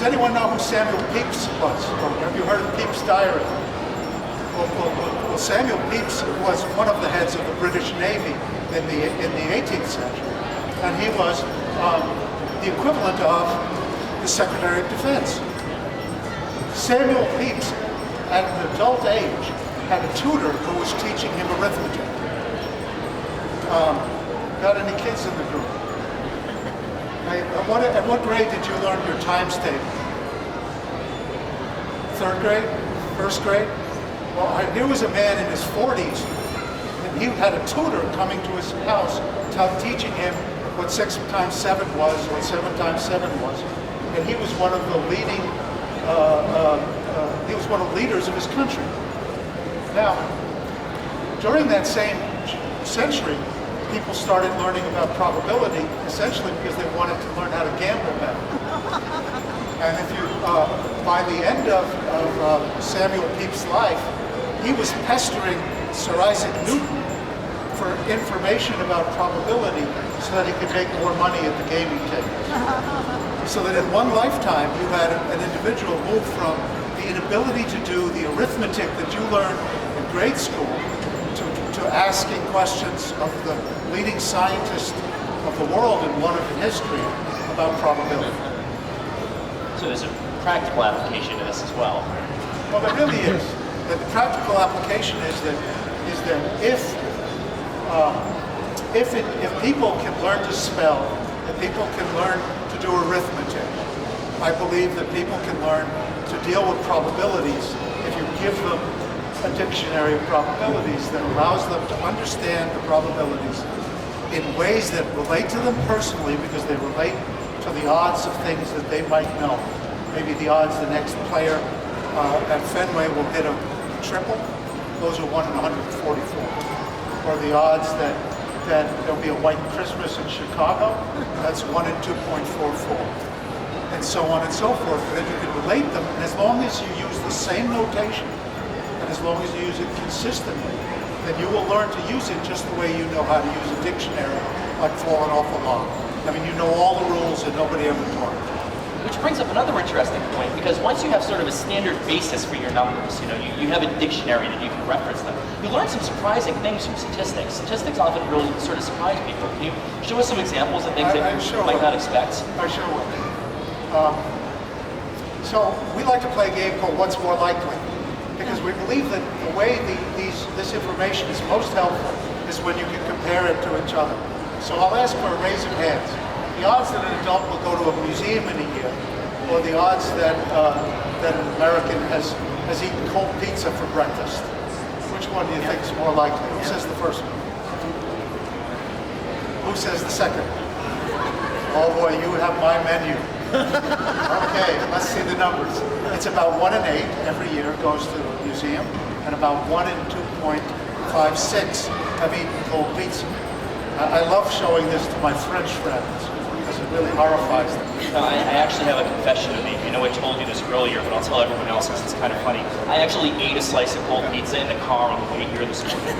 anyone know who Samuel Pepys was? Or have you heard of Pepys' Diary? Well, Samuel Pepys was one of the heads of the British Navy in the 18th century, and he was the equivalent of the Secretary of Defense. Samuel Pepys, at an adult age, had a tutor who was teaching him arithmetic. Got any kids in the group? At what grade did you learn your times table? Third grade? First grade? Well, here was a man in his 40s, and he had a tutor coming to his house teaching him what 6 times 7 was, what 7 times 7 was. And he was one of the leading, he was one of the leaders of his country. Now, during that same century, people started learning about probability, essentially because they wanted to learn how to gamble better. And if you, by the end of Samuel Pepys' life, he was pestering Sir Isaac Newton for information about probability so that he could make more money at the gaming tables. So that in one lifetime, you had an individual move from the inability to do the arithmetic that you learned in grade school to asking questions of the leading scientist of the world and one of history about probability. So there's a practical application to this as well. Well, there really is. The practical application is that if people can learn to spell, if people can learn to do arithmetic, I believe that people can learn to deal with probabilities if you give them a dictionary of probabilities that allows them to understand the probabilities in ways that relate to them personally, because they relate to the odds of things that they might know. Maybe the odds the next player at Fenway will hit a triple, those are 1 in 144. Or the odds that there'll be a white Christmas in Chicago, that's 1 in 2.44. And so on and so forth, that you can relate them, and as long as you use the same notation, and as long as you use it consistently, then you will learn to use it just the way you know how to use a dictionary, like falling off a log. I mean, you know all the rules that nobody ever taught. Which brings up another interesting point, because once you have sort of a standard basis for your numbers, you have a dictionary that you can reference them, you learn some surprising things from statistics. Statistics often really sort of surprise people. Can you show us some examples of things that you might not expect? I sure will. So we like to play a game called What's More Likely, because we believe that the way this information is most helpful is when you can compare it to each other. So I'll ask for a raise of hands. The odds that an adult will go to a museum in a year, or the odds that an American has eaten cold pizza for breakfast. Which one do you think is more likely? Who says the first one? Who says the second one? Oh boy, you have my menu. Okay, let's see the numbers. It's about 1 in 8 every year goes to the museum, and about 1 in 2.56 have eaten cold pizza. I love showing this to my French friends because it really horrifies them. I actually have a confession to make. I know I told you this earlier, but I'll tell everyone else because it's kind of funny. I actually ate a slice of cold pizza in the car on the way here this morning.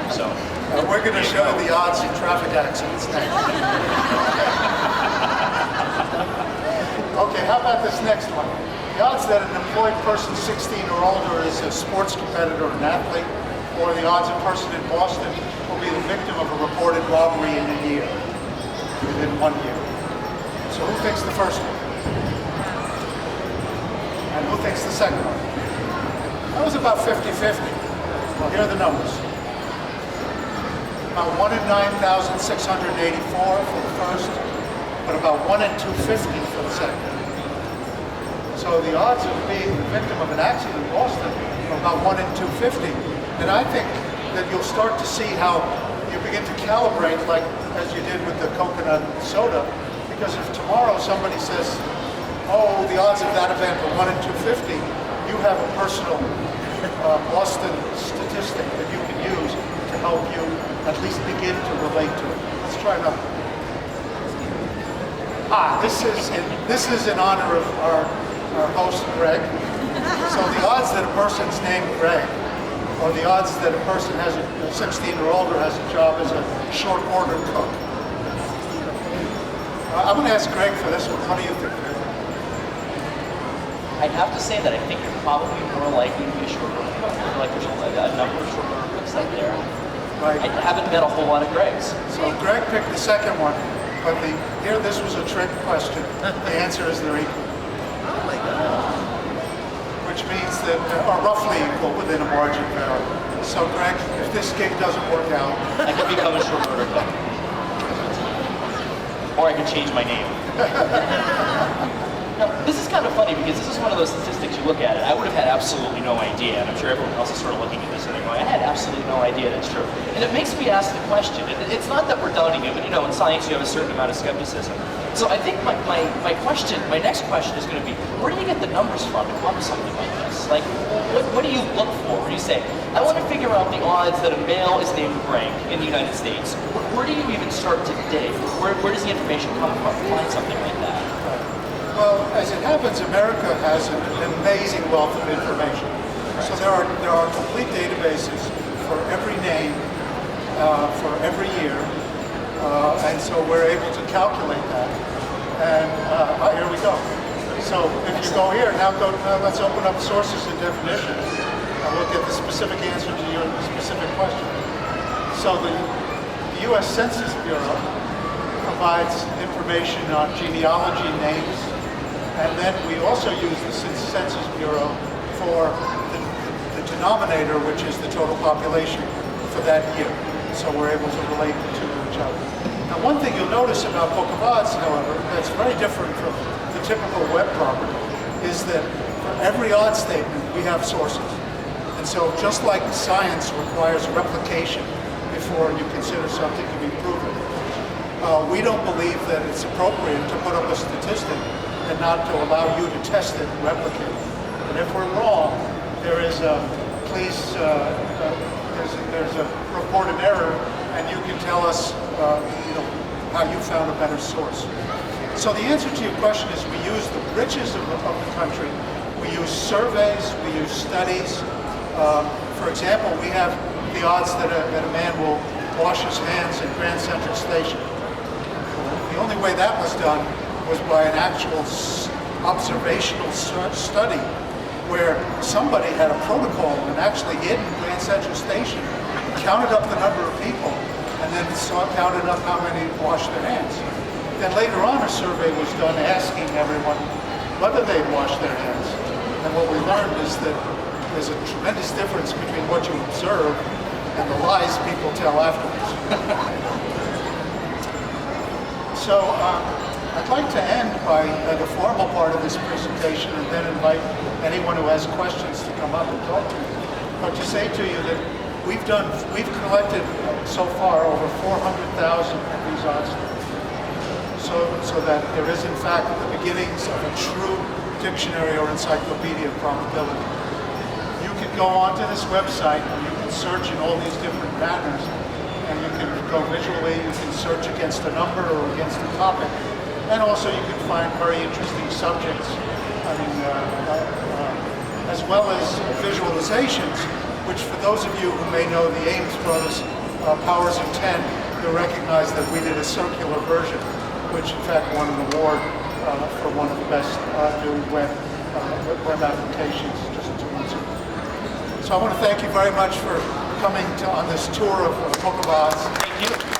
So we're going to show the odds in traffic accidents next. Okay, how about this next one? The odds that an employed person 16 or older is a sports competitor or an athlete, or the odds a person in Boston will be the victim of a reported robbery in a year, within 1 year. So who thinks the first one? And who thinks the second one? That was about 50-50. Well, here are the numbers. About 1 in 9,684 for the first, but about 1 in 250 for the second. So the odds of being the victim of an accident in Boston are about 1 in 250. And I think that you'll start to see how you begin to calibrate, like as you did with the coconut soda, because if tomorrow somebody says, oh, the odds of that event are 1 in 250, you have a personal Boston statistic that you can use to help you at least begin to relate to it. Let's try another. This is in honor of our host, Greg. So the odds that a person's named Greg, or the odds that a person has 16 or older has a job as a short order cook. I'm going to ask Greg for this one. What do you think, Greg? I have to say that I think you're probably more likely to be a short order cook. I feel like there's a number of short order cooks out there. Right. I haven't met a whole lot of Gregs. So Greg picked the second one, but here this was a trick question. The answer is they're equal. Oh my God. Which means that are roughly equal within a margin of error. So Greg, if this gig doesn't work out, I could become a short order cook. Or I could change my name. Now, this is kind of funny because this is one of those statistics you look at it. I would have had absolutely no idea, and I'm sure everyone else is sort of looking at this and they're going, I had absolutely no idea that's true. And it makes me ask the question. It's not that we're doubting it, but you know, in science you have a certain amount of skepticism. So I think my next question is going to be, where do you get the numbers from to come to something like this? Like, what do you look for when you say, I want to figure out the odds that a male is named Greg in the United States? Where do you even start to dig? Where does the information come from to find something like that? well, as it happens, America has an amazing wealth of information. So there are complete databases for every name, for every year, and so we're able to calculate that. And here we go. So if you go here, now let's open up sources and definitions, and we'll get the specific answer to your specific question. So the U.S. Census Bureau provides information on genealogy, names, and then we also use the Census Bureau for the denominator, which is the total population for that year. So we're able to relate the two to each other. Now, one thing you'll notice about Book of Odds, however, that's very different from the typical web property, is that for every odd statement, we have sources. And so just like science requires replication before you consider something to be proven, we don't believe that it's appropriate to put up a statistic and not to allow you to test it and replicate it. And if we're wrong, there is a, there's a reported error, and you can tell us how you found a better source. So the answer to your question is we use the riches of the country. We use surveys, we use studies. For example, we have the odds that a man will wash his hands at Grand Central Station. The only way that was done was by an actual observational study where somebody had a protocol and actually hid in Grand Central Station, counted up the number of people, and then counted up how many washed their hands. Then later on a survey was done asking everyone whether they'd washed their hands. And what we learned is that there's a tremendous difference between what you observe and the lies people tell afterwards. So I'd like to end by the formal part of this presentation and then invite anyone who has questions to come up and talk to me. But to say to you that we've collected so far over 400,000 of these odds, so that there is in fact the beginnings of a true dictionary or encyclopedia of probability. You can go onto this website and you can search in all these different manners, and you can go visually, you can search against a number or against a topic, and also you can find very interesting subjects, as well as visualizations, which for those of you who may know the Ames Brothers Powers of 10, you'll recognize that we did a circular version, which in fact won an award for one of the best new web applications just 2 months ago. So I want to thank you very much for coming on this tour of Book of Odds. Thank you.